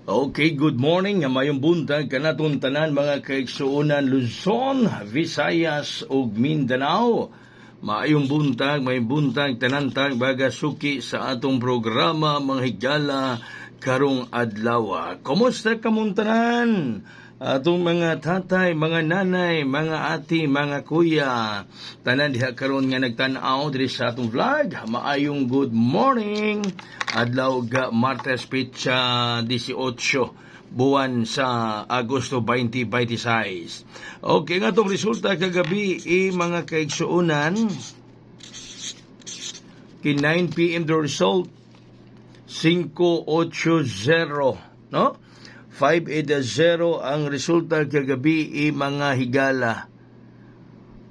Okay, good morning. Mayong buntag kanatong tanan mga kaigsuonan Luzon, Visayas ug Mindanao. Maayong buntag, may buntag tanantag baga suki sa atong programa mga higala karong adlaw. Kumusta kamong tanan? Atong mga tatay, mga nanay, mga ati, mga kuya, tanan diha karon nga nagtan-aw diri sa atong vlog. Maayong good morning. Adlaw ga Martes Petsa 18 buwan sa Agosto 2026. Okay nga itong resulta kagabi mga kaigsuunan ki 9 p.m. the result 580 no? 580 ang resulta kagabi mga higala.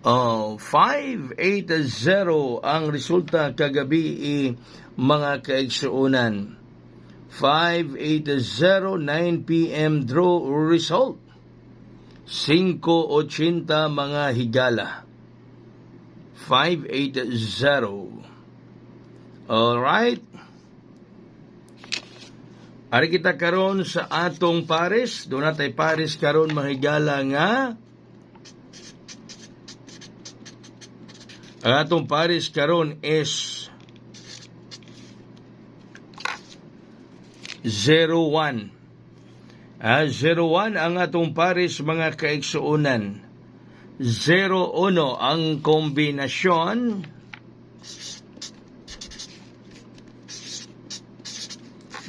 580 ang resulta kagabi mga kaigsuunan. 580 9 p.m. draw result. 580 mga higala. 580. Alright. Ari kita karon sa atong pares. Doon natay pares karon mga higala nga. Ang atong pares karon is 01. 01 ang atong pares mga kaigsuunan. 01 ang kombinasyon.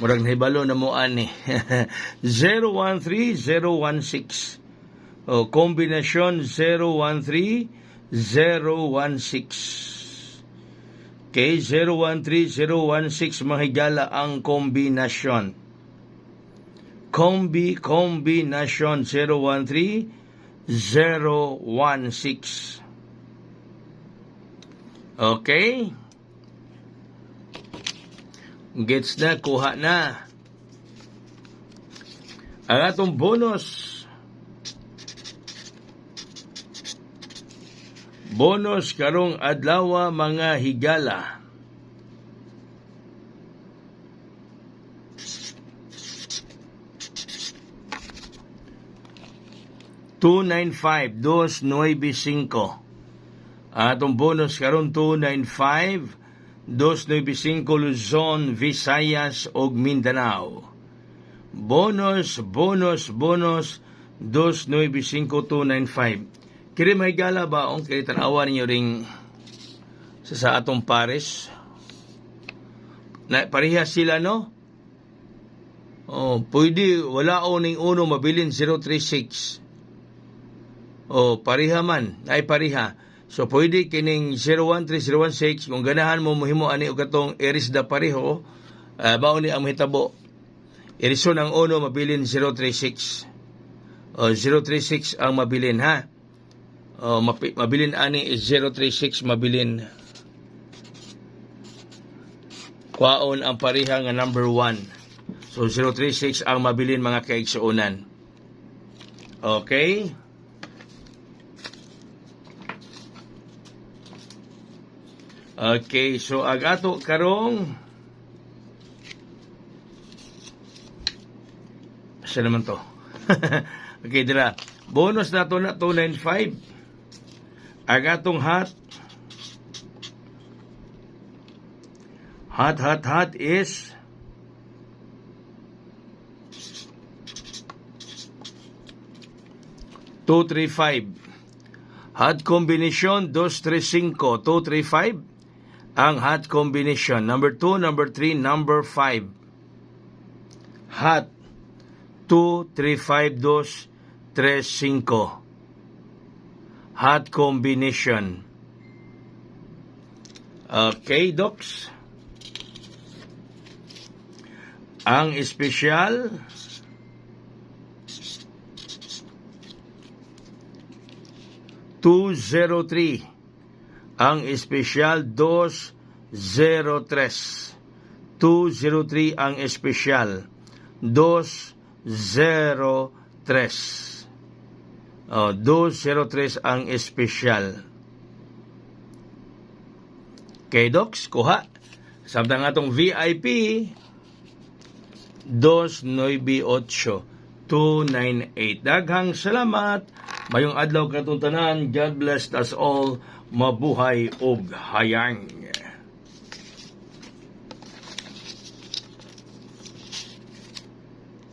Murag nahibalo na mo ani. 013, 016. Kombinasyon 013, 016. Okay, 013, 016 mahigala ang kombinasyon. Kombinasyon 013, 016. Okay? Gets na, kuha na. Ang atong bonus. Bonus karong adlaw mga higala. $295, 295. Atong bonus karon 295, 295 Luzon, Visayas ug Mindanao. Bonus 295, 295. Kiri may gala ba ang kay tanawa ninyo ring sa atong pares? Na pareha sila no? Pwede wala o ning uno mabilin 036. Pareha man, ay pareha. So pwede kining 013, 016 kung ganahan mo mohimo ani og katong iris da pareho, baon ni ang mahitabo. Irison ang uno mabilin 036. 036 ang mabilin ha. Mabilin ani is 036 mabilin. Kwaon ang pareha nga number 1. So 036 ang mabilin mga kaigsuonan. Okay? Okay, so agato karong asa naman to? Okay, dira. Bonus na to na 295. Agatong hot is 235. Hot combination 235, 235. Ang hot combination. Number 2, number 3, number 5. Hot 2, 3, 5, 2, 3, 5. Hot combination. Okay, docs. Ang espesyal 203. Ang espesyal 203. 203 ang espesyal. 203. 203 ang espesyal. Okay, Docs, kuha. Samtang atong VIP, 298-298. Daghang salamat. Mayong adlaw katong tanan. God bless us all. Mabuhay og hayang.